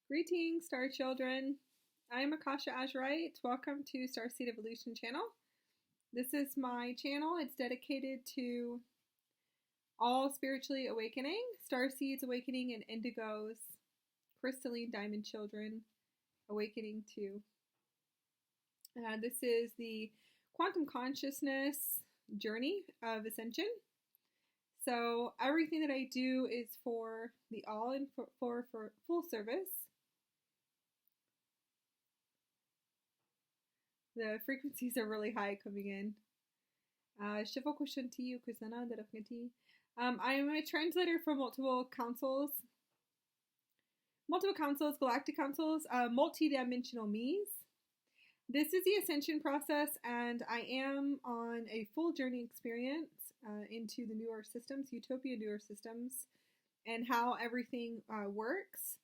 Greetings, Star Children. I am Akasha Azurite. Welcome to Starseed Evolution channel. This is my channel. It's dedicated to all spiritually awakening, Starseeds awakening, and Indigos, Krystalline Diamond Children awakening too. This is the quantum consciousness journey of Ascension. So everything that I do is for the all and for full service. The frequencies are really high coming in. I am a translator for multiple councils, galactic councils, multidimensional me's. This is the Ascension process, and I am on a full journey experience into the newer systems, Utopia newer systems, and how everything works.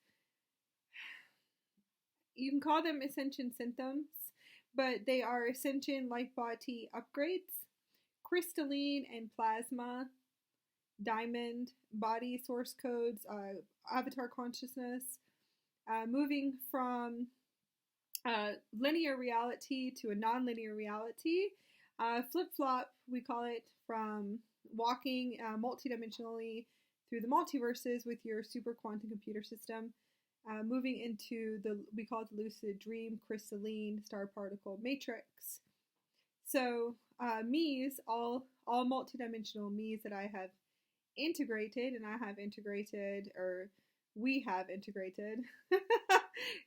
You can call them Ascension symptoms, but they are Ascension Lightbody upgrades, Krystalline and Plasma, Diamond, Body source codes, Avatar consciousness, moving from linear reality to a non-linear reality, flip-flop, we call it, from walking multidimensionally through the multiverses with your super quantum computer system, moving into we call it the lucid dream, crystalline, star particle matrix. So me's, all multidimensional me's that I have integrated, and I have integrated, or we have integrated,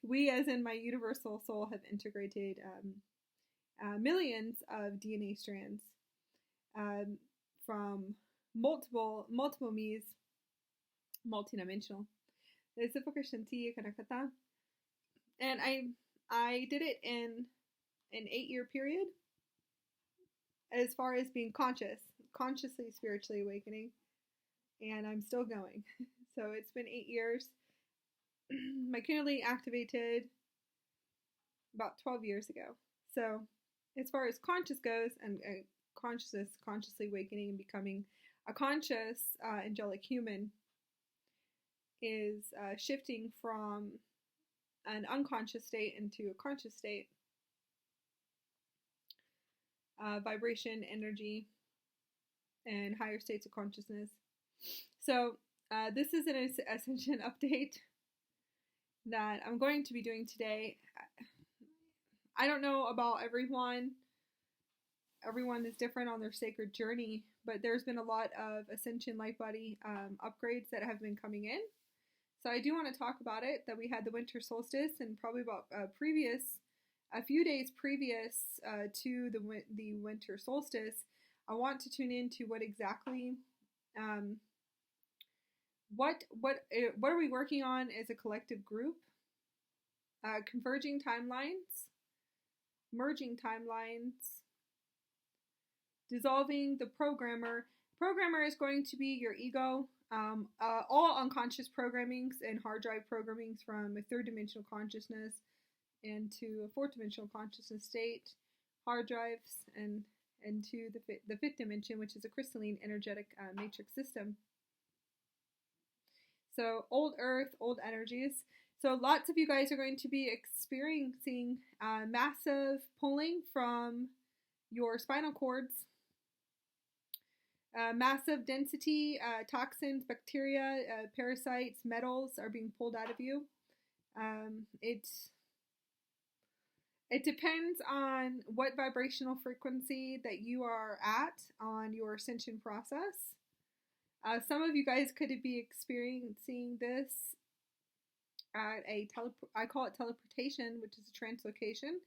we as in my universal soul have integrated millions of DNA strands from multiple me's, multidimensional. And I did it in an 8-year period as far as being consciously spiritually awakening, and I'm still going. So it's been 8 years. My Kundalini activated about 12 years ago. So as far as conscious goes, and consciously awakening and becoming a conscious angelic human is shifting from an unconscious state into a conscious state. Vibration, energy, and higher states of consciousness. So this is an Ascension update that I'm going to be doing today. I don't know about everyone. Everyone is different on their sacred journey, but there's been a lot of Ascension Lightbody upgrades that have been coming in. So I do want to talk about it, that we had the winter solstice, and probably about a few days previous to the winter solstice, I want to tune into what exactly, what are we working on as a collective group? Converging timelines, merging timelines, dissolving the programmer. Programmer is going to be your ego. All unconscious programmings and hard drive programmings from a third dimensional consciousness into a fourth dimensional consciousness state, hard drives, and to the fifth dimension, which is a crystalline energetic matrix system. So old earth, old energies. So lots of you guys are going to be experiencing massive pulling from your spinal cords. Massive density, toxins, bacteria, parasites, metals are being pulled out of you. It depends on what vibrational frequency that you are at on your ascension process. Some of you guys could be experiencing this at I call it teleportation, which is a translocation,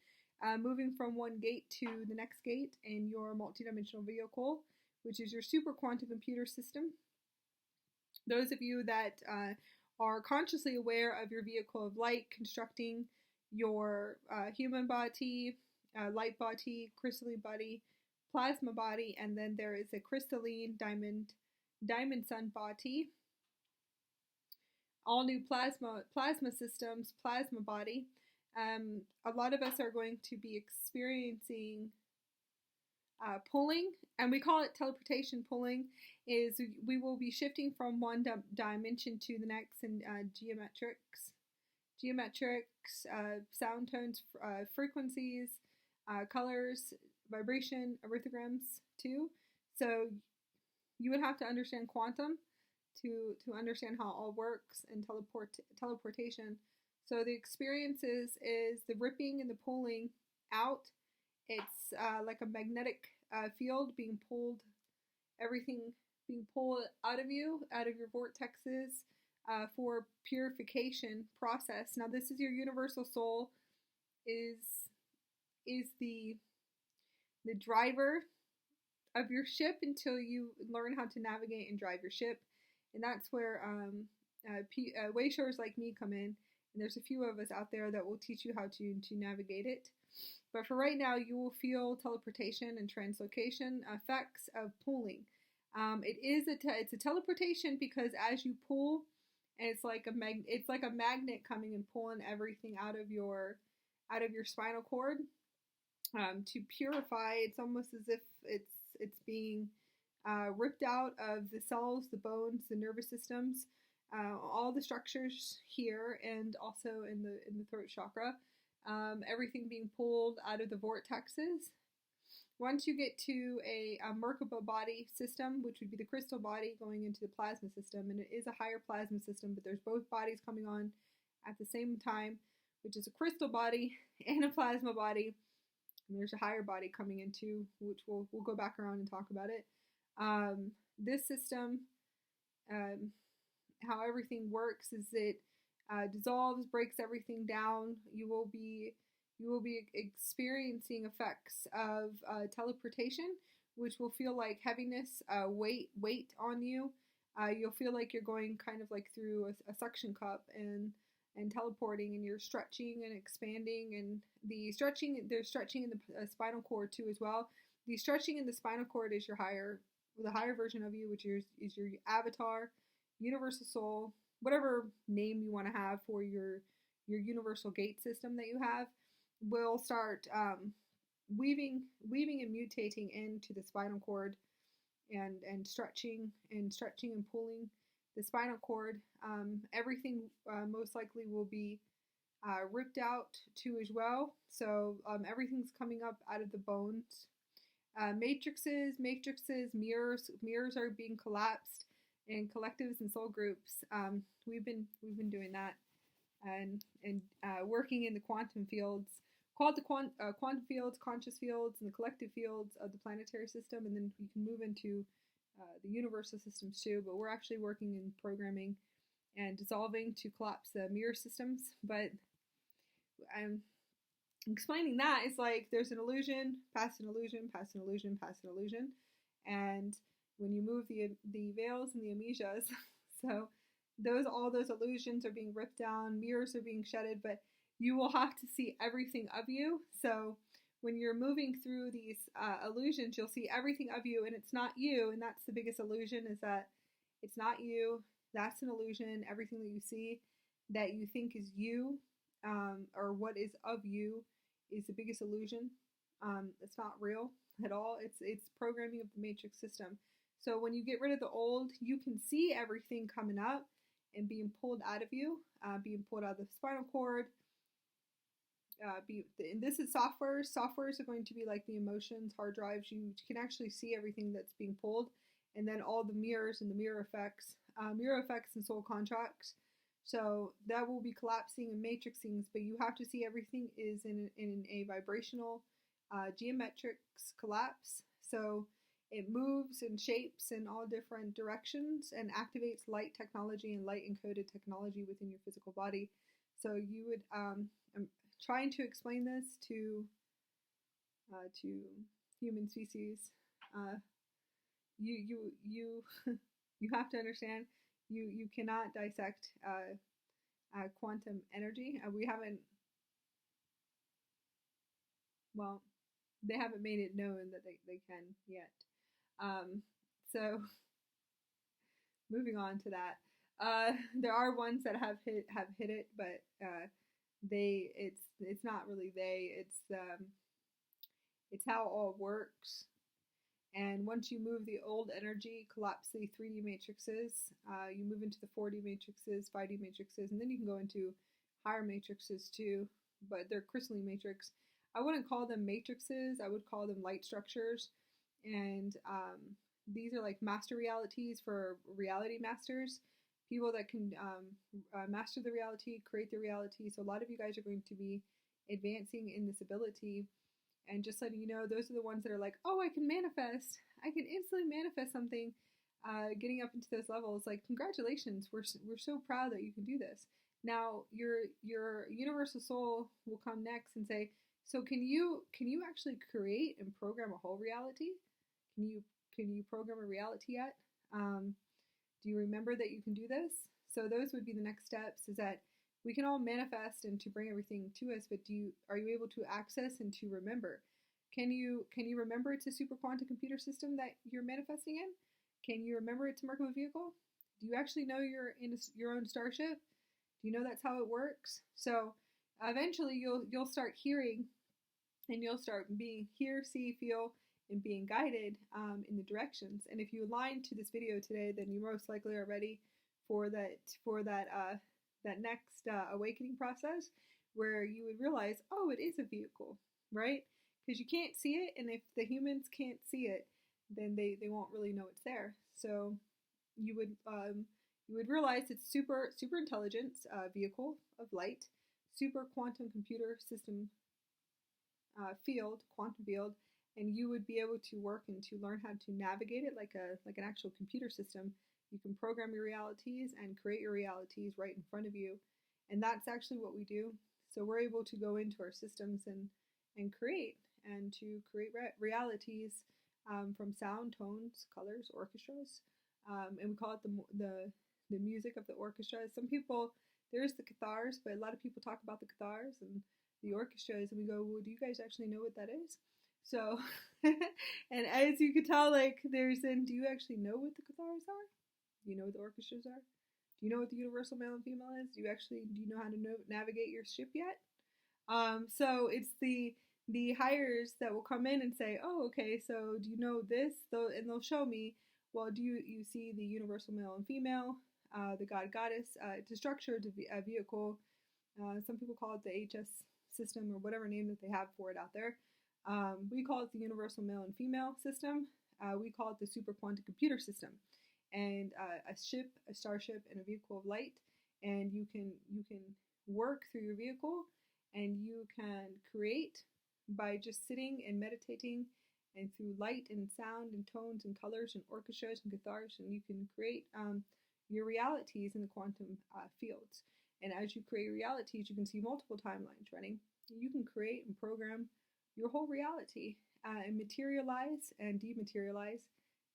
moving from one gate to the next gate in your multidimensional vehicle, which is your super quantum computer system. Those of you that are consciously aware of your vehicle of light, constructing your human body, light body, crystalline body, plasma body, and then there is a crystalline diamond sun body. All new plasma systems, plasma body. A lot of us are going to be experiencing pulling, and we call it teleportation. Pulling is we will be shifting from one dimension to the next in geometrics, geometrics, sound tones, frequencies, colors, vibration, arithmograms too. So you would have to understand quantum to understand how it all works, and teleportation. So the experiences is the ripping and the pulling out. It's like a magnetic field being pulled, everything being pulled out of you, out of your vortexes, for purification process. Now this is your universal soul, is the driver of your ship until you learn how to navigate and drive your ship. And that's where wayshowers like me come in. And there's a few of us out there that will teach you how to navigate it. But for right now, you will feel teleportation and translocation effects of pulling. It's a teleportation because as you pull, it's like a magnet coming and pulling everything out of your spinal cord to purify. It's almost as if it's being ripped out of the cells, the bones, the nervous systems, all the structures here, and also in the throat chakra. Everything being pulled out of the vortexes. Once you get to a Merkaba body system, which would be the crystal body going into the plasma system, and it is a higher plasma system, but there's both bodies coming on at the same time, which is a crystal body and a plasma body. And there's a higher body coming into, which we'll go back around and talk about it. This system, how everything works is it dissolves, breaks everything down. You will be experiencing effects of teleportation, which will feel like heaviness, weight on you. You'll feel like you're going kind of like through a suction cup and teleporting, and you're stretching and expanding, and there's stretching in the spinal cord too as well. The stretching in the spinal cord is the higher version of you, which is your avatar, universal soul, whatever name you want to have for your universal gate system that you have, will start weaving and mutating into the spinal cord, and stretching and pulling the spinal cord. Everything most likely will be ripped out too as well. So everything's coming up out of the bones. Matrices, mirrors are being collapsed in collectives and soul groups. We've been doing that and working in the quantum fields, called the quantum fields, conscious fields, and the collective fields of the planetary system, and then you can move into the universal systems too. But we're actually working in programming and dissolving to collapse the mirror systems. But I'm explaining that it's like there's an illusion, past an illusion, past an illusion, past an illusion, and when you move the veils and the amnesias, so all those illusions are being ripped down, mirrors are being shedded, but you will have to see everything of you. So when you're moving through these illusions, you'll see everything of you, and it's not you. And that's the biggest illusion, is that it's not you. That's an illusion. Everything that you see that you think is you, or what is of you, is the biggest illusion. It's not real at all. It's programming of the matrix system. So when you get rid of the old, you can see everything coming up and being pulled out of you, being pulled out of the spinal cord. And this is software. Softwares are going to be like the emotions, hard drives. You can actually see everything that's being pulled, and then all the mirrors and the mirror effects and soul contracts. So that will be collapsing and matrixing, but you have to see everything is in a vibrational geometrics collapse. So it moves and shapes in all different directions and activates light technology and light encoded technology within your physical body. So you would, I'm trying to explain this to human species. You you have to understand. You cannot dissect quantum energy. We haven't. Well, they haven't made it known that they can yet. So moving on to that, there are ones that have hit it, but it's not really it's how it all works. And once you move the old energy, collapse the 3D matrices, you move into the 4D matrices, 5D matrices, and then you can go into higher matrices too, but they're crystalline matrix. I wouldn't call them matrices. I would call them light structures. And these are like master realities for reality masters, people that can master the reality, create the reality. So a lot of you guys are going to be advancing in this ability. And just letting you know, those are the ones that are like, oh, I can manifest. I can instantly manifest something. Getting up into those levels, like, congratulations. We're so proud that you can do this. Now your universal soul will come next and say, so can you actually create and program a whole reality? Can you program a reality yet? Do you remember that you can do this? So those would be the next steps, is that we can all manifest and to bring everything to us, but are you able to access and to remember? Can you remember it's a super quantum computer system that you're manifesting in? Can you remember it's a Merkaba vehicle? Do you actually know you're in your own starship? Do you know that's how it works? So eventually you'll start hearing, and you'll start being hear, see, feel, and being guided in the directions. And if you align to this video today, then you most likely are ready for that next awakening process, where you would realize, oh, it is a vehicle, right? Because you can't see it, and if the humans can't see it, then they won't really know it's there. So you would realize it's super intelligence vehicle of light, super quantum computer system field, quantum field, and you would be able to work and to learn how to navigate it like an actual computer system. You can program your realities and create your realities right in front of you, and that's actually what we do. So we're able to go into our systems and create realities from sound, tones, colors, orchestras, and we call it the music of the orchestra. Some people, there's the cathars, but a lot of people talk about the cathars and the orchestras, and we go, well, do you guys actually know what that is? So, and as you can tell, like, do you actually know what the cathars are? Do you know what the orchestras are? Do you know what the universal male and female is? Do you know how to navigate your ship yet? So it's the hires that will come in and say, oh, okay, so do you know this? And they'll show me, well, do you see the universal male and female, the god goddess? It's a structure, a vehicle. Some people call it the HS system, or whatever name that they have for it out there. We call it the universal male and female system. We call it the super quantum computer system. And a ship, a starship, and a vehicle of light. And you can work through your vehicle, and you can create by just sitting and meditating, and through light and sound and tones and colors and orchestras and cathars, and you can create your realities in the quantum fields. And as you create realities, you can see multiple timelines running. You can create and program your whole reality and materialize and dematerialize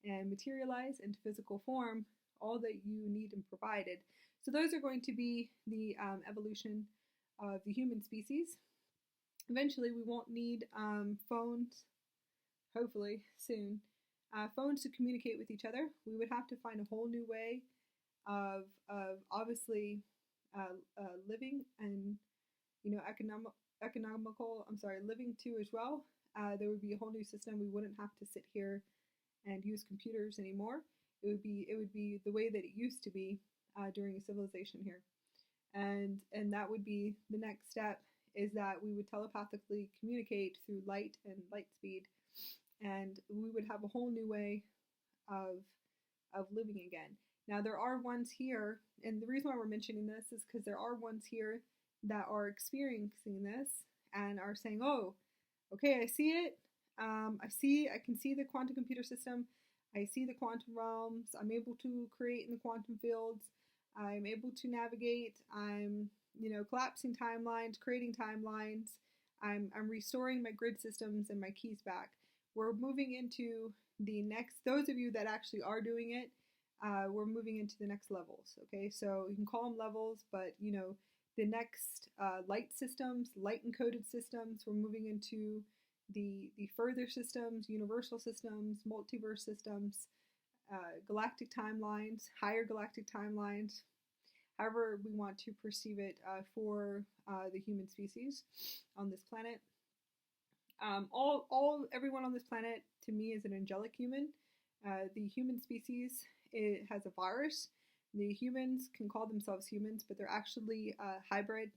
and materialize into physical form all that you need and provided. So those are going to be the evolution of the human species. Eventually, we won't need phones, hopefully soon, phones to communicate with each other. We would have to find a whole new way of obviously living and, economical, living too as well. There would be a whole new system. We wouldn't have to sit here and use computers anymore. It would be the way that it used to be during a civilization here, and that would be the next step, is that we would telepathically communicate through light and light speed, and we would have a whole new way of living again. Now there are ones here, and the reason why we're mentioning this is because there are ones here that are experiencing this and are saying, oh, okay, I see it. I can see the quantum computer system. I see the quantum realms. I'm able to create in the quantum fields. I'm able to navigate. I'm, collapsing timelines, creating timelines. I'm restoring my grid systems and my keys back. We're moving into the next, those of you that actually are doing it, we're moving into the next levels. Okay, so you can call them levels, but the next light systems, light encoded systems, we're moving into the further systems, universal systems, multiverse systems, galactic timelines, higher galactic timelines, however we want to perceive it for the human species on this planet. Everyone on this planet, to me, is an angelic human. The human species, it has a virus. The humans can call themselves humans, but they're actually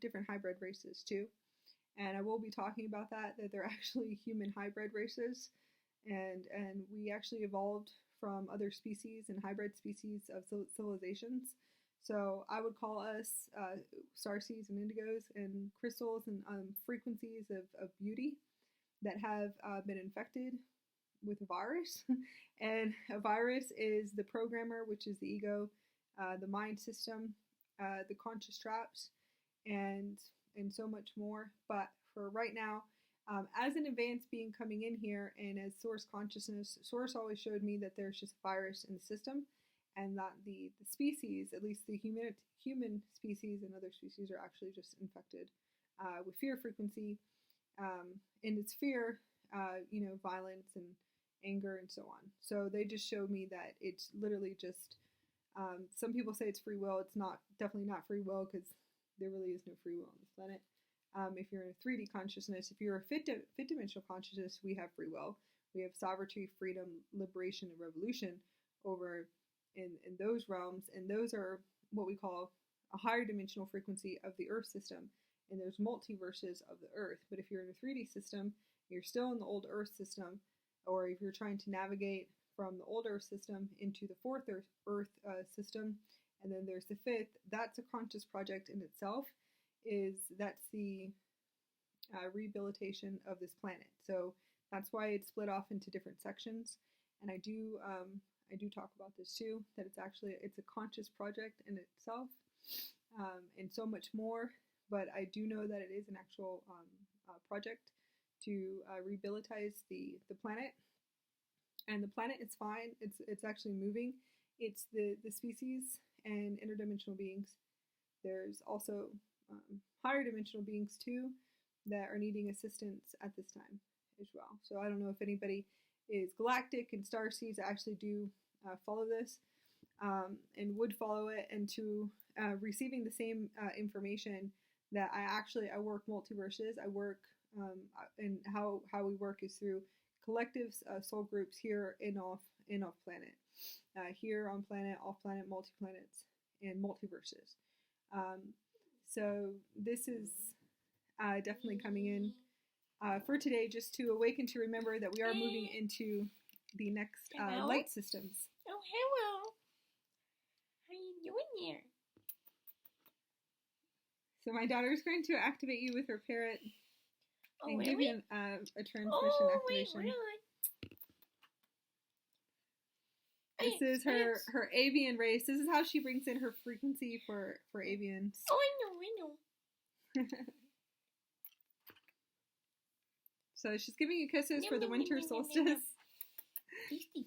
different hybrid races too. And I will be talking about that they're actually human hybrid races, and we actually evolved from other species and hybrid species of civilizations. So I would call us starseeds and indigos and crystals and frequencies of beauty that have been infected with a virus. And a virus is the programmer, which is the ego, the mind system, the conscious traps, and so much more. But for right now, as an advanced being coming in here and as source consciousness, source always showed me that there's just a virus in the system, and that the species, at least the human species and other species, are actually just infected with fear frequency. And it's fear, violence and anger and so on. So they just showed me that it's literally just, some people say it's free will. It's definitely not free will, because there really is no free will on this planet. If you're in a 3D consciousness, if you're a fifth dimensional consciousness, we have free will. We have sovereignty, freedom, liberation, and revolution over in those realms, and those are what we call a higher dimensional frequency of the Earth system. And there's multiverses of the Earth. But if you're in a 3D system, you're still in the old Earth system, or if you're trying to navigate from the old Earth system into the fourth Earth system, and then there's the fifth, that's a conscious project in itself. That's the rehabilitation of this planet. So that's why it's split off into different sections. And I do talk about this too, that it's a conscious project in itself, and so much more. But I do know that it is an actual project to rehabilitate the planet. And the planet is fine. It's actually moving. It's the species and interdimensional beings. There's also higher dimensional beings too that are needing assistance at this time as well. So I don't know if anybody is Galactic and Starseeds actually do follow this, and would follow it, and to receiving the same information that I work multiverses. I work, and how we work is through collectives, soul groups here in off planet, here on planet, off planet, multi-planets, and multiverses. So this is definitely coming in for today, just to awaken, to remember that we are moving into the next light systems. Oh, hello. How are you doing there? So my daughter's going to activate you with her parrot and really? give you a transmission activation. Wait, really? This is her avian race. This is how she brings in her frequency for avians. Oh, I know. So she's giving you kisses for the winter solstice.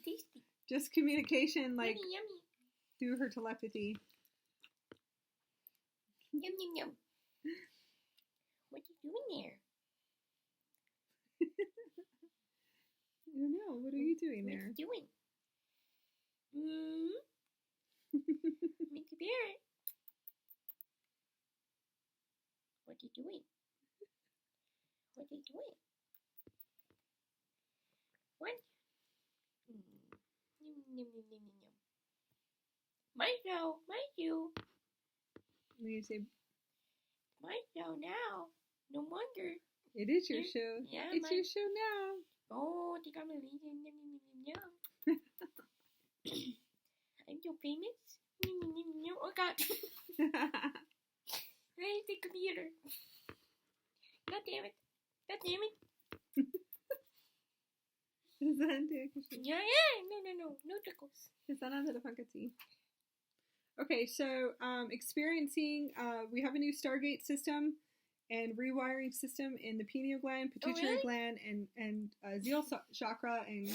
Tasty. Just communication, like yummy. through her telepathy. Yum. What are you doing there? I don't know. What are you doing there? What are you doing? Make a parrot. What are you doing? What are you doing? What? Yum. My show. When you say my show now. No wonder. it is your show. Yeah, it's your show now. Oh, they got me yum. I'm so famous. Oh God. I hate the computer. God damn it. Yeah. No tickles. Okay, so experiencing, we have a new Stargate system and rewiring system in the pineal gland, pituitary gland, and Zeal chakra and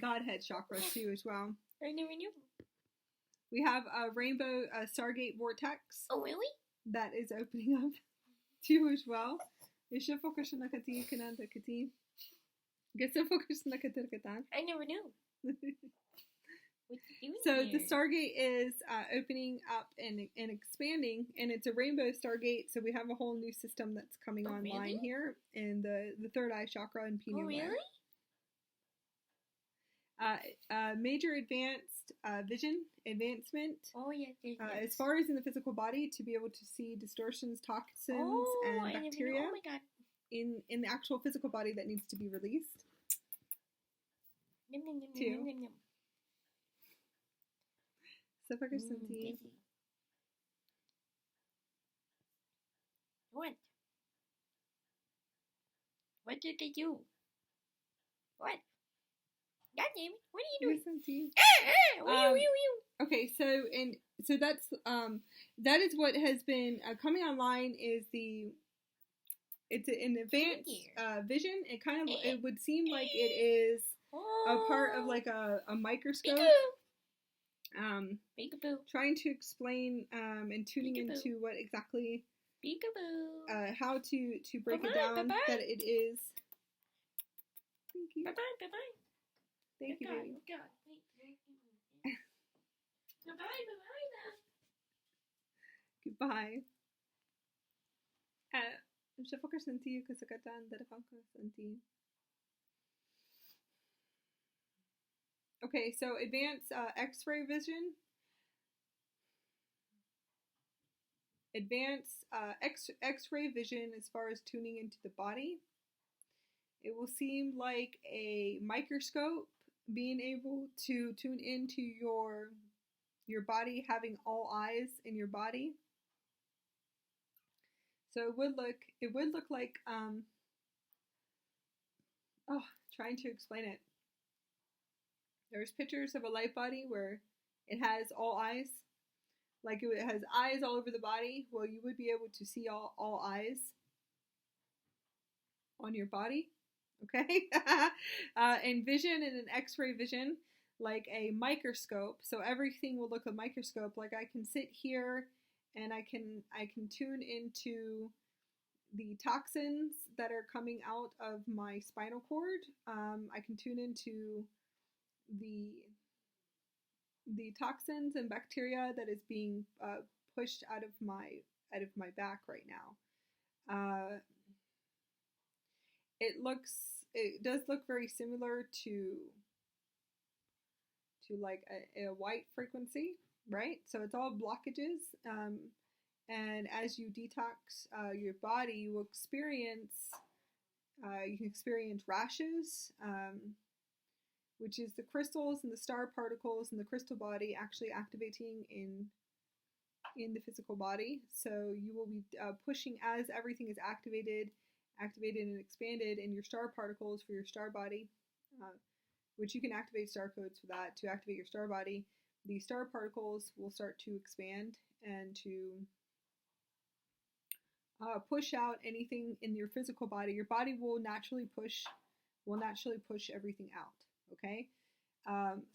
Godhead chakra too as well. I never knew. We have a rainbow Stargate vortex. Oh really? That is opening up too as well. I never knew. So the Stargate is opening up and expanding, and it's a rainbow Stargate. So we have a whole new system that's coming online here in the third eye chakra and pineal gland. Major advanced vision advancement. Oh, yes, yes, yes. As far as in the physical body, to be able to see distortions, toxins, and bacteria oh my god. in the actual physical body that needs to be released. Yum, yum, yum, Two. yum, yum, yum. Busy. What did they do? What? God damn it! What are you doing? Okay, so that's that is what has been coming online. Is it's an advanced vision. It would seem like it is a part of like a microscope. Peekaboo. Trying to explain and tuning into what exactly Peekaboo. how to break it down that it is. Thank you. Bye bye. Bye bye. Thank you, baby. God. Bye bye. Goodbye. مش بفكر سنتي كسكت عن درفانك سنتي. Okay, so advanced X-ray vision. Advanced X-ray vision as far as tuning into the body. It will seem like a microscope being able to tune into your body, having all eyes in your body. So it would look like trying to explain it. There's pictures of a light body where it has all eyes. Like it has eyes all over the body. Well, you would be able to see all eyes on your body. Okay? And vision in an X-ray vision, like a microscope. So everything will look a microscope. Like I can sit here and I can tune into the toxins that are coming out of my spinal cord. I can tune into the toxins and bacteria that is being pushed out of my back right now. It does look very similar to like a white frequency, right? So it's all blockages, and as you detox your body, you will experience rashes, which is the crystals and the star particles and the crystal body actually activating in the physical body. So you will be pushing as everything is activated and expanded in your star particles for your star body, which you can activate star codes for that. To activate your star body, the star particles will start to expand and to push out anything in your physical body. Your body will naturally push everything out. Okay,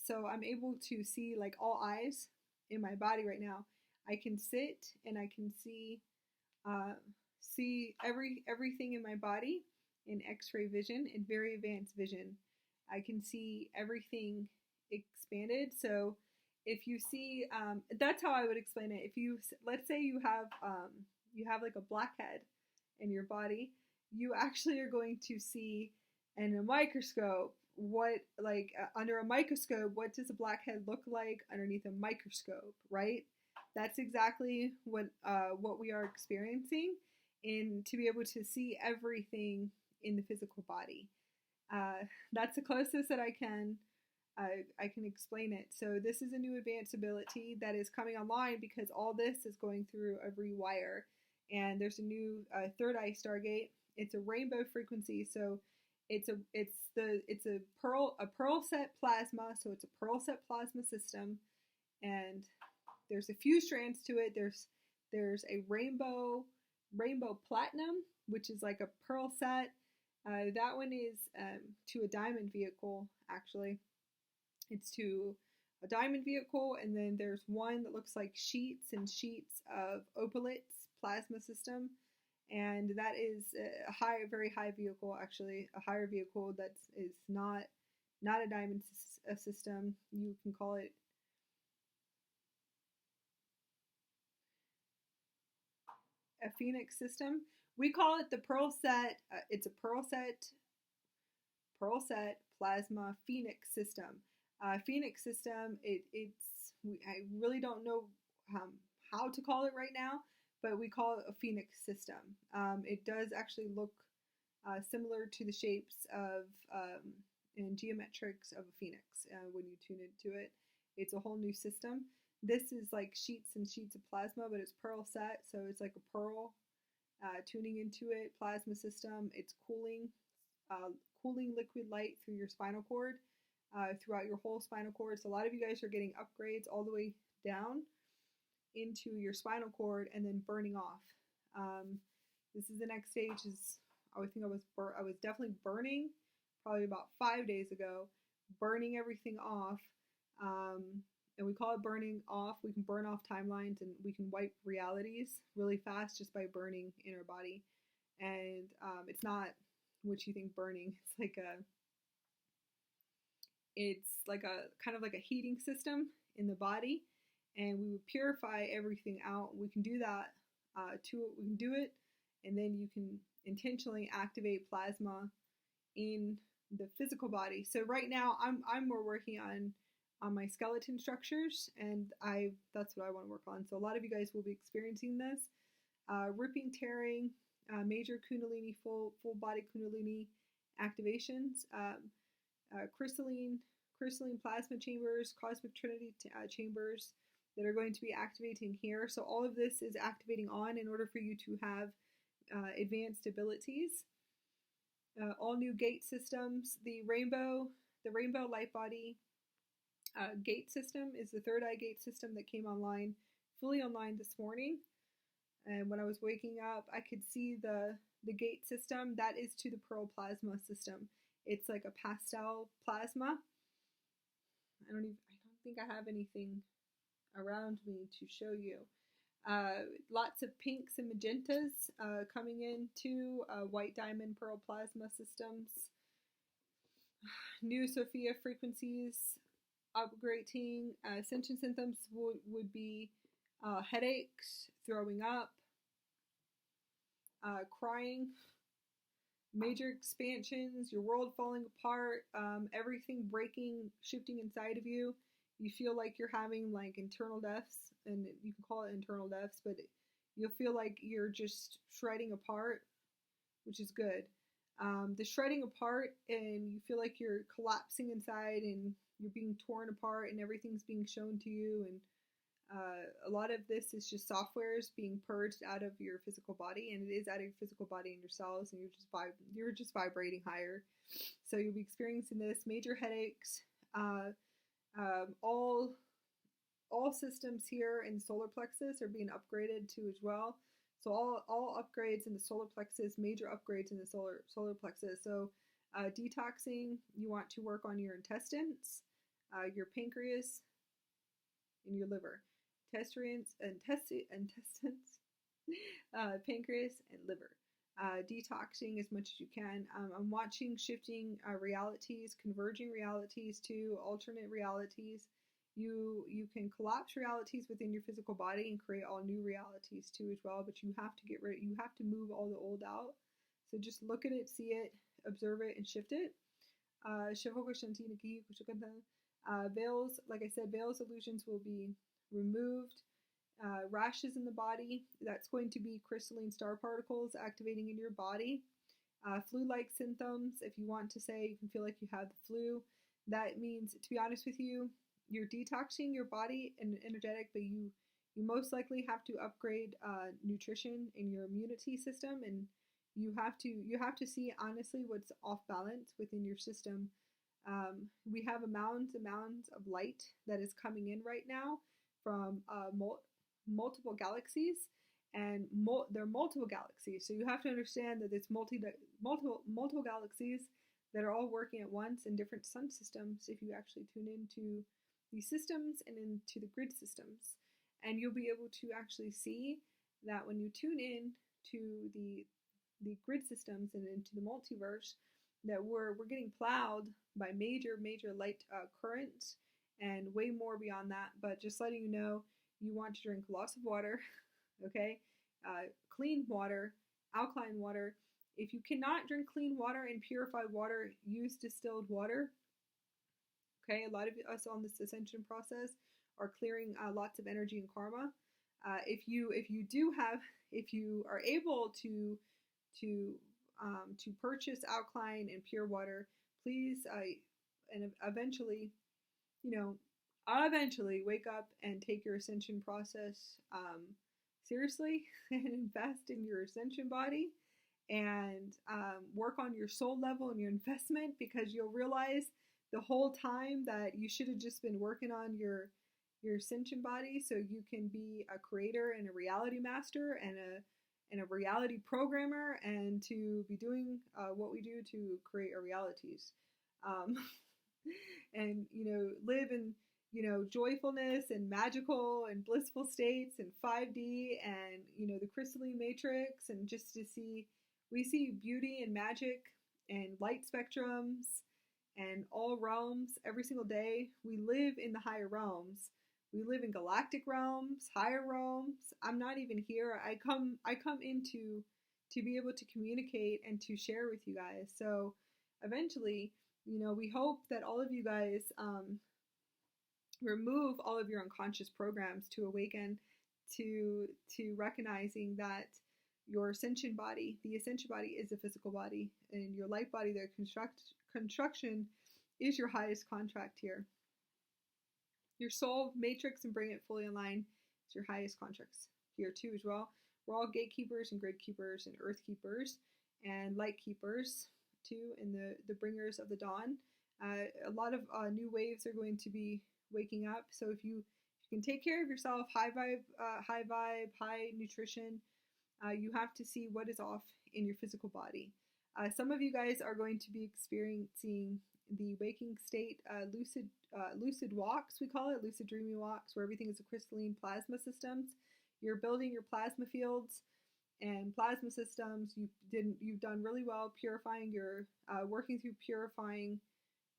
so I'm able to see like all eyes in my body right now. I can sit and I can see everything in my body in X-ray vision, in very advanced vision. I can see everything expanded. So if you see, that's how I would explain it. If you, let's say you have like a blackhead in your body, you actually are going to see in a microscope under a microscope, what does a blackhead look like underneath a microscope, right? That's exactly what we are experiencing, and to be able to see everything in the physical body. That's the closest that I can explain it. So this is a new advanced ability that is coming online because all this is going through a rewire, and there's a new third eye Stargate. It's a rainbow frequency, so it's a pearl set plasma, so it's a pearl set plasma system, and there's a few strands to it. There's a rainbow platinum, which is like a pearl set. That one is to a diamond vehicle, actually. It's to a diamond vehicle, and then there's one that looks like sheets and sheets of opalates plasma system, and that is a very high vehicle, actually, a higher vehicle that is not a diamond system. You can call it a phoenix system. We call it the pearl set. It's a pearl set plasma phoenix system. Phoenix system, I really don't know how to call it right now, but we call it a Phoenix system. It does actually look similar to the shapes of and geometrics of a phoenix when you tune into it. It's a whole new system. This is like sheets and sheets of plasma, but it's pearl set, so it's like a pearl tuning into it. Plasma system. It's cooling liquid light through your spinal cord, throughout your whole spinal cord. So a lot of you guys are getting upgrades all the way down into your spinal cord and then burning off. This is the next stage. I think I was definitely burning probably about 5 days ago, burning everything off. And we call it burning off. We can burn off timelines and we can wipe realities really fast just by burning in our body. And it's not what you think burning. It's like a kind of like a heating system in the body, and we would purify everything out. We can do that we can do it, and then you can intentionally activate plasma in the physical body. So right now I'm more working on my skeleton structures, and that's what I want to work on. So a lot of you guys will be experiencing this ripping, tearing, major kundalini, full body kundalini activations, crystalline plasma chambers, cosmic trinity chambers that are going to be activating here. So all of this is activating on in order for you to have advanced abilities. All new gate systems. The rainbow Lightbody gate system is the third eye gate system that came fully online this morning. And when I was waking up, I could see the gate system. That is to the pearl plasma system. It's like a pastel plasma. I don't think I have anything around me to show you. Lots of pinks and magentas coming into white diamond pearl plasma systems. New Sophia frequencies upgrading. Ascension symptoms would be headaches, throwing up, crying, major expansions, your world falling apart, everything breaking, shifting inside of you. You feel like you're having like internal deaths, and you can call it internal deaths, but you'll feel like you're just shredding apart, which is good. The shredding apart, and you feel like you're collapsing inside and you're being torn apart and everything's being shown to you, and a lot of this is just softwares being purged out of your physical body, and it is out of your physical body and your cells, and you're just vibrating higher. So you'll be experiencing this. Major headaches, all systems here in solar plexus are being upgraded to as well. So all upgrades in the solar plexus, major upgrades in the solar plexus. So detoxing, you want to work on your intestines, your pancreas, and your liver. Intestines, pancreas, and liver. Detoxing as much as you can. I'm watching shifting realities, converging realities to alternate realities. You can collapse realities within your physical body and create all new realities too as well, but you have to move all the old out. So just look at it, see it, observe it, and shift it. Veils, like I said, veils, illusions will be removed. Rashes in the body, that's going to be crystalline star particles activating in your body. Flu-like symptoms, if you want to say you can feel like you have the flu, that means, to be honest with you, you're detoxing your body and energetic, but you most likely have to upgrade nutrition in your immunity system, and you have to see honestly what's off balance within your system. We have mounds and mounds of light that is coming in right now from multiple galaxies, and there are multiple galaxies. So you have to understand that it's multiple galaxies that are all working at once in different sun systems. If you actually tune into these systems and into the grid systems, and you'll be able to actually see that when you tune in to the grid systems and into the multiverse, that we're getting plowed by major light currents and way more beyond that. But just letting you know, you want to drink lots of water, okay? Clean water, alkaline water. If you cannot drink clean water and purified water, use distilled water, Okay, a lot of us on this ascension process are clearing lots of energy and karma. If you are able to purchase alkaline and pure water, please, and eventually, I'll eventually wake up and take your ascension process seriously and invest in your ascension body and work on your soul level and your investment, because you'll realize the whole time that you should have just been working on your ascension body so you can be a creator and a reality master and a reality programmer, and to be doing what we do to create our realities, and live in joyfulness and magical and blissful states and 5D and the crystalline matrix, and just to we see beauty and magic and light spectrums and all realms every single day. We live in the higher realms. We live in galactic realms, higher realms. I'm not even here. I come into to be able to communicate and to share with you guys. So eventually, we hope that all of you guys remove all of your unconscious programs to awaken to recognizing that your ascension body, the ascension body, is a physical body, and your light body, their construction, is your highest contract here. Your soul matrix and bring it fully online is your highest contracts here too as well. We're all gatekeepers and grid keepers and earth keepers and light keepers too, and the bringers of the dawn. A lot of new waves are going to be waking up. So if you can take care of yourself, high vibe, high nutrition, you have to see what is off in your physical body. Some of you guys are going to be experiencing the waking state, lucid walks, we call it, lucid dreaming walks, where everything is a crystalline plasma systems. You're building your plasma fields and plasma systems. You've done really well purifying working through purifying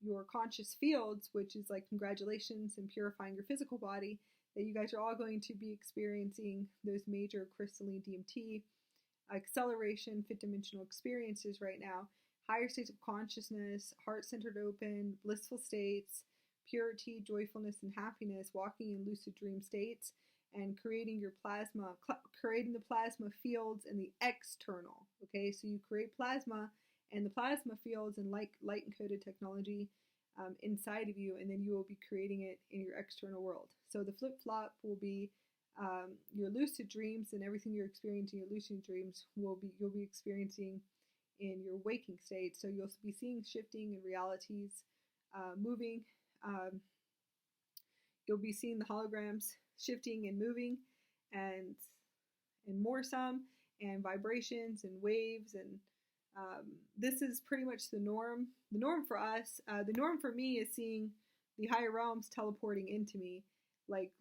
your conscious fields, which is like congratulations, and purifying your physical body. That you guys are all going to be experiencing those major crystalline DMT acceleration, fifth dimensional experiences right now. Higher states of consciousness, heart-centered open, blissful states, purity, joyfulness, and happiness, walking in lucid dream states, and creating the plasma fields and the external. Okay, so you create plasma and the plasma fields and light encoded technology inside of you, and then you will be creating it in your external world. So the flip-flop will be your lucid dreams, and everything you're experiencing in your lucid dreams you'll be experiencing in your waking state. So you'll be seeing shifting in realities, moving. You'll be seeing the holograms shifting and moving, and more some, and vibrations and waves, and this is pretty much the norm. The norm for us, the norm for me, is seeing the higher realms teleporting into me. Like,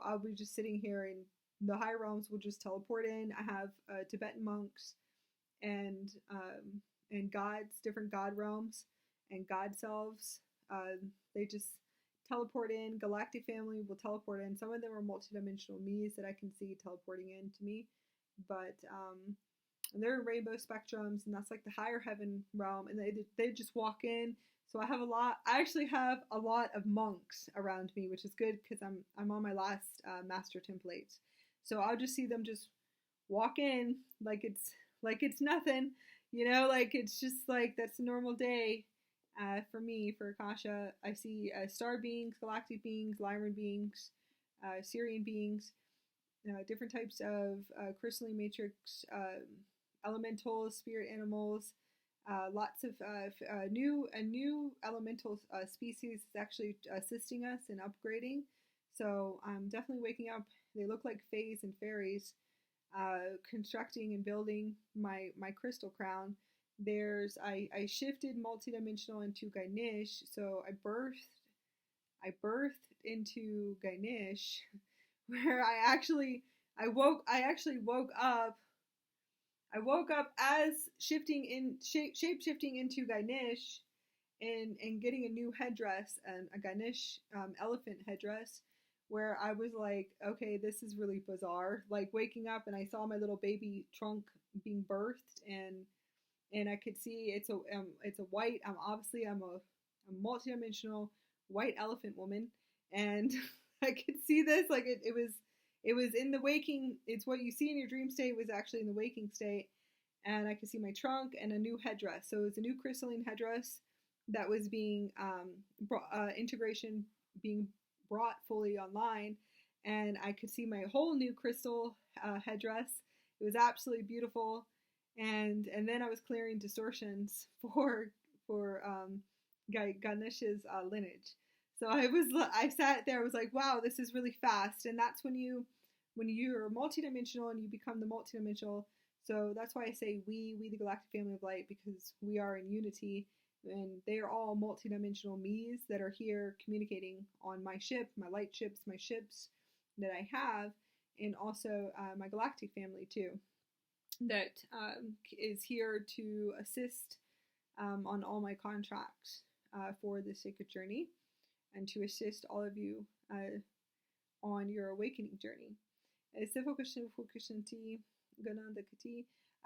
I'll be just sitting here and the higher realms will just teleport in. I have Tibetan monks and gods, different god realms and god selves. They just teleport in. Galactic family will teleport in. Some of them are multidimensional me's that I can see teleporting in to me, but and they're in rainbow spectrums, and that's like the higher heaven realm, and they just walk in. So I actually have a lot of monks around me, which is good because I'm on my last master templates. So I'll just see them just walk in like it's nothing, like it's just like that's a normal day for me, for Akasha. I see star beings, galactic beings, Lyran beings, Syrian beings, different types of crystalline matrix, elementals, spirit animals, lots of new elemental species is actually assisting us in upgrading. So I'm definitely waking up. They look like fays and fairies, constructing and building my crystal crown. I shifted multidimensional into Ganesh, so I birthed into Ganesh, where I actually woke up. I woke up as shape shifting into Ganesh, and getting a new headdress, and a Ganesh elephant headdress, where I was like, okay, this is really bizarre. Like waking up and I saw my little baby trunk being birthed, and I could see it's a white. I'm a multidimensional white elephant woman, and I could see this, like it was in the waking. It's what you see in your dream state was actually in the waking state, and I could see my trunk and a new headdress. So it was a new crystalline headdress that was being integration being brought fully online, and I could see my whole new crystal headdress. It was absolutely beautiful, and then I was clearing distortions for Ganesh's lineage. So I sat there. I was like, wow, this is really fast, and that's when you're multidimensional and you become the multidimensional. So that's why I say we the Galactic Family of Light, because we are in unity, and they are all multidimensional me's that are here communicating on my ship, my light ships, my ships that I have, and also my galactic family too, that is here to assist on all my contracts for the sacred journey, and to assist all of you on your awakening journey.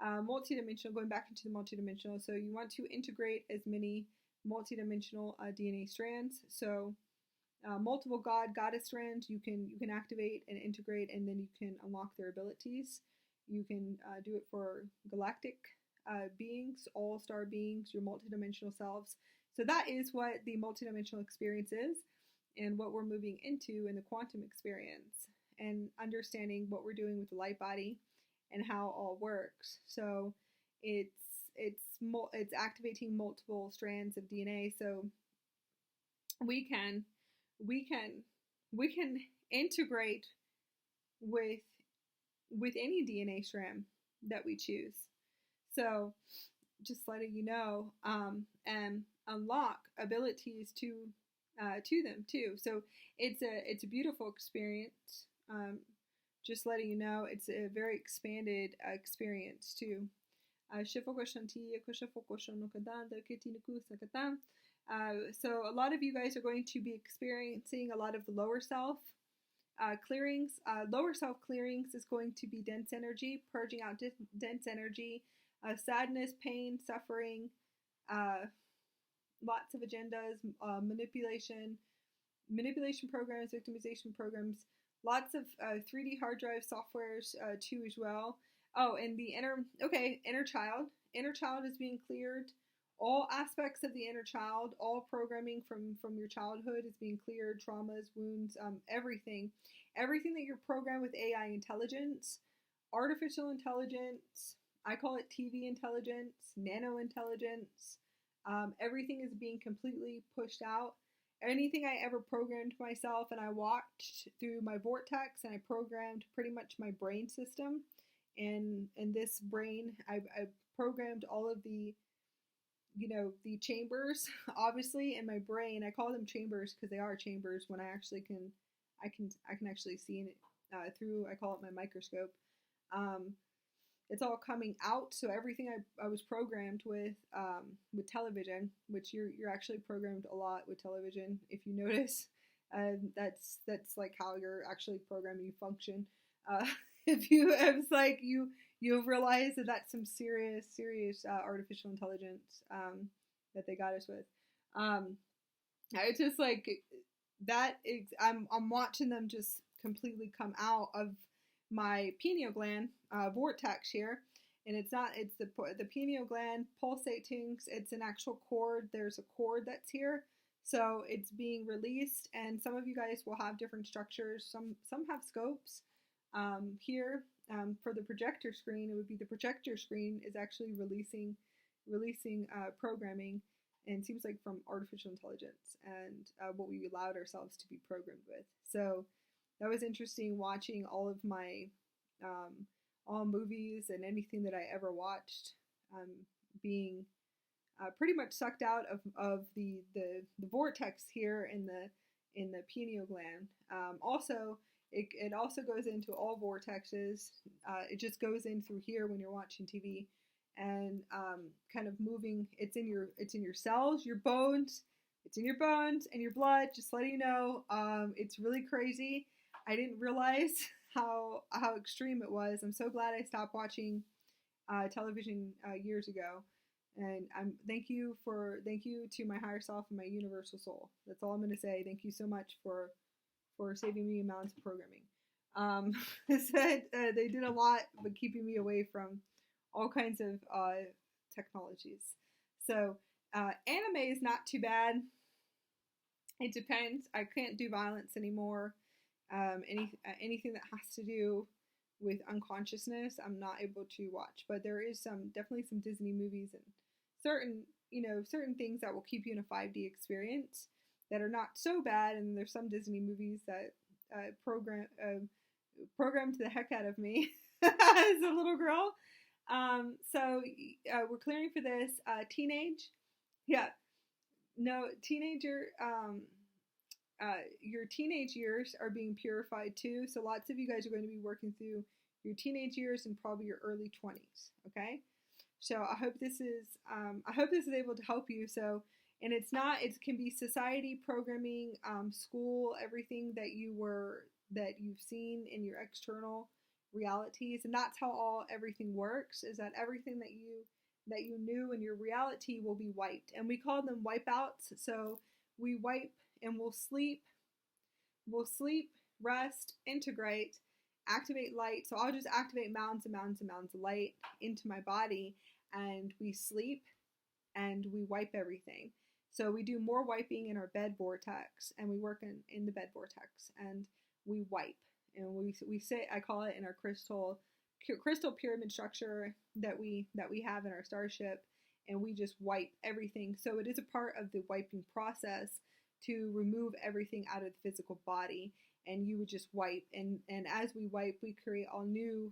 Multidimensional, going back into the multidimensional. So you want to integrate as many multidimensional DNA strands. So multiple goddess strands you can activate and integrate, and then you can unlock their abilities. You can do it for galactic beings, all-star beings, your multidimensional selves. So that is what the multidimensional experience is, and what we're moving into in the quantum experience, and understanding what we're doing with the light body and how it all works. So it's activating multiple strands of DNA. So we can integrate with any DNA strand that we choose. So just letting you know, and unlock abilities to them too. So it's a beautiful experience. Just letting you know, it's a very expanded experience too. So a lot of you guys are going to be experiencing a lot of the lower self clearings. Lower self clearings is going to be dense energy, purging out dense energy, sadness, pain, suffering, lots of agendas, manipulation programs, victimization programs, lots of 3D hard drive softwares too as well. Oh, and the inner child. Inner child is being cleared. All aspects of the inner child, all programming from your childhood is being cleared. Traumas, wounds, everything that you're programmed with AI intelligence, artificial intelligence. I call it TV intelligence, nano intelligence. Everything is being completely pushed out. Anything I ever programmed myself, and I walked through my vortex, and I programmed pretty much my brain system. And in this brain, I programmed all of the chambers, obviously, in my brain. I call them chambers because they are chambers when I can actually see it through, I call it my microscope. It's all coming out. So everything I was programmed with television, which you're actually programmed a lot with television, if you notice. That's like how you're actually programming, you function. It's like you'll realize that that's some serious artificial intelligence that they got us with. It's just like that. I'm watching them just completely come out of my pineal gland vortex here, and it's the pineal gland pulsating. It's an actual cord. There's a cord that's here, so it's being released. And some of you guys will have different structures. Some have scopes. Here for the projector screen, it would be the projector screen is actually releasing programming, and it seems like from artificial intelligence and what we allowed ourselves to be programmed with. So that was interesting, watching all of my all movies and anything that I ever watched being pretty much sucked out of the vortex here in the pineal gland. Also, it also goes into all vortexes. It just goes in through here when you're watching TV, and kind of moving. It's in your cells, your bones. It's in your bones and your blood. Just letting you know, it's really crazy. I didn't realize how extreme it was. I'm so glad I stopped watching television years ago. And thank you to my higher self and my universal soul. That's all I'm going to say. Thank you so much for saving me amounts of programming. They did a lot, but keeping me away from all kinds of technologies. So anime is not too bad. It depends. I can't do violence anymore. Anything that has to do with unconsciousness, I'm not able to watch. But there is definitely some Disney movies and certain things that will keep you in a 5D experience that are not so bad. And there's some Disney movies that programmed the heck out of me as a little girl. So we're clearing for this teenage. Yeah, no, teenager. Your teenage years are being purified too. So lots of you guys are going to be working through your teenage years and probably your early 20s. Okay. So I hope this is able to help you. So, and it can be society, programming, school, everything that you've seen in your external realities. And that's how everything works, is that everything that you knew in your reality will be wiped. And we call them wipeouts. So we wipe and we'll sleep, rest, integrate, activate light. So I'll just activate mountains and mountains and mountains of light into my body, and we sleep and we wipe everything. So we do more wiping in our bed vortex, and we work in the bed vortex, and we wipe, and we say, I call it in our crystal pyramid structure that we have in our starship, and we just wipe everything. So it is a part of the wiping process to remove everything out of the physical body, and you would just wipe, and as we wipe, we create all new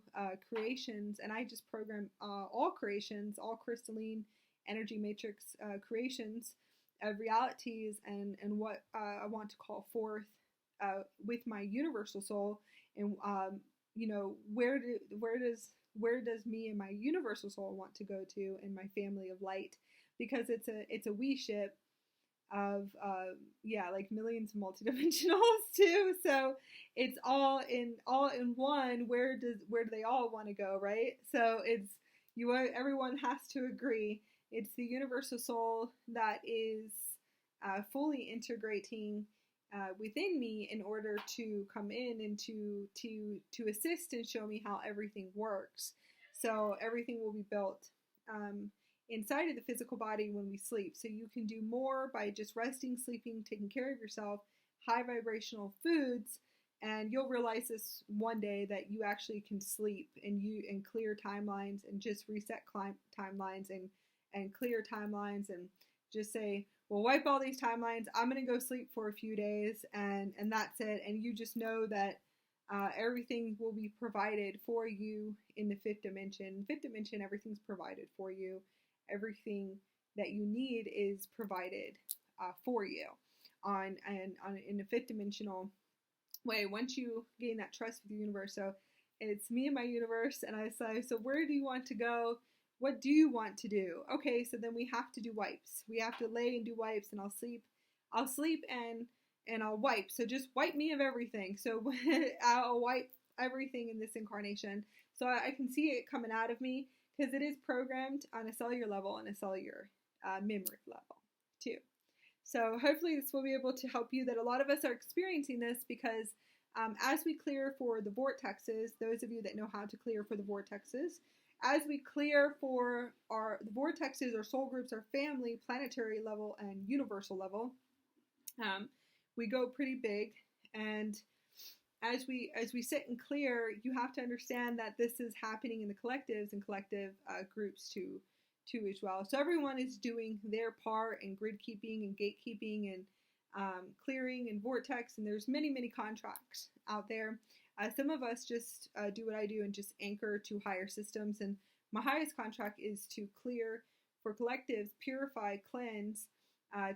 creations. And I just program all creations, all crystalline energy matrix creations of realities, and what I want to call forth with my universal soul. And where does me and my universal soul want to go to in my family of light? Because it's a we ship of like millions of multidimensionals too. So it's all in one. Where do they all want to go, right? So everyone has to agree. It's the universal soul that is fully integrating within me in order to come in and to assist and show me how everything works. So everything will be built inside of the physical body when we sleep. So you can do more by just resting, sleeping, taking care of yourself, high vibrational foods, and you'll realize this one day, that you actually can sleep and clear timelines and just reset timelines and clear timelines and just say, well, wipe all these timelines. I'm going to go sleep for a few days, and that's it. And you just know that everything will be provided for you in the fifth dimension. Fifth dimension, everything's provided for you. Everything that you need is provided for you in a fifth dimensional way. Once you gain that trust with the universe, so it's me and my universe, and I say, so where do you want to go? What do you want to do? Okay, so then we have to do wipes. We have to lay and do wipes, and I'll sleep and I'll wipe. So just wipe me of everything. So I'll wipe everything in this incarnation, so I can see it coming out of me, because it is programmed on a cellular level and a cellular memory level too. So hopefully this will be able to help you. That a lot of us are experiencing this because as we clear for the vortexes, those of you that know how to clear for the vortexes, as we clear for the vortexes, our soul groups, our family, planetary level, and universal level, we go pretty big. And as we sit and clear, you have to understand that this is happening in the collectives and collective groups too as well. So everyone is doing their part in grid keeping and gatekeeping and clearing and vortex, and there's many contracts out there. Some of us just do what I do and just anchor to higher systems, and my highest contract is to clear for collectives, purify, cleanse,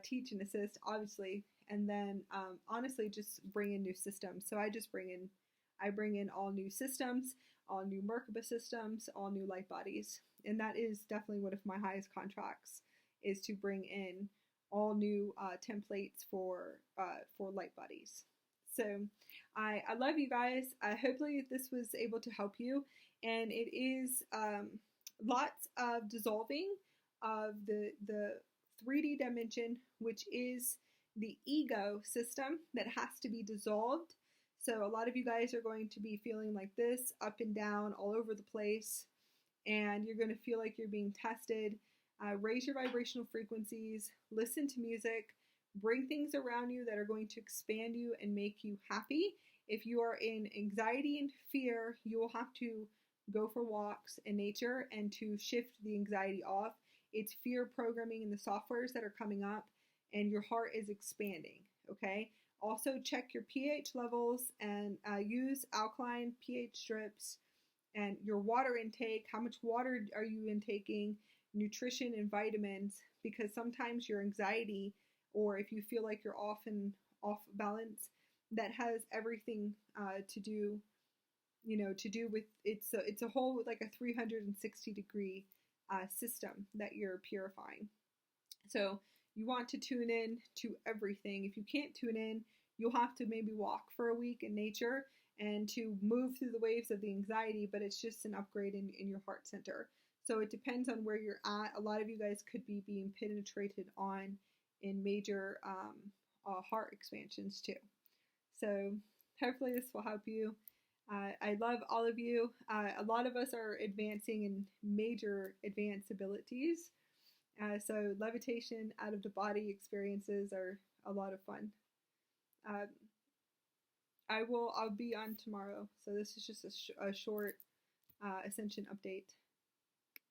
teach and assist, obviously, and then honestly just bring in new systems. So I bring in all new systems, all new Merkaba systems, all new light bodies, and that is definitely one of my highest contracts, is to bring in all new templates for light bodies. So I love you guys. Hopefully this was able to help you, and it is lots of dissolving of the 3D dimension, which is the ego system that has to be dissolved. So a lot of you guys are going to be feeling like this, up and down, all over the place, and you're going to feel like you're being tested. Raise your vibrational frequencies, listen to music, bring things around you that are going to expand you and make you happy. If you are in anxiety and fear, you will have to go for walks in nature and to shift the anxiety off. It's fear programming in the softwares that are coming up, and your heart is expanding, okay? Also check your pH levels and use alkaline pH strips, and your water intake. How much water are you intaking? Nutrition and vitamins, because sometimes your anxiety, or if you feel like you're off balance, that has everything to do, to do with it's a whole, like a 360-degree system that you're purifying. So you want to tune in to everything. If you can't tune in, you'll have to maybe walk for a week in nature and to move through the waves of the anxiety, but it's just an upgrade in your heart center. So it depends on where you're at. A lot of you guys could be being penetrated on in major heart expansions too. So hopefully this will help you. I love all of you. A lot of us are advancing in major advanced abilities. So levitation, out of the body experiences are a lot of fun. I'll be on tomorrow. So this is just a short Ascension update.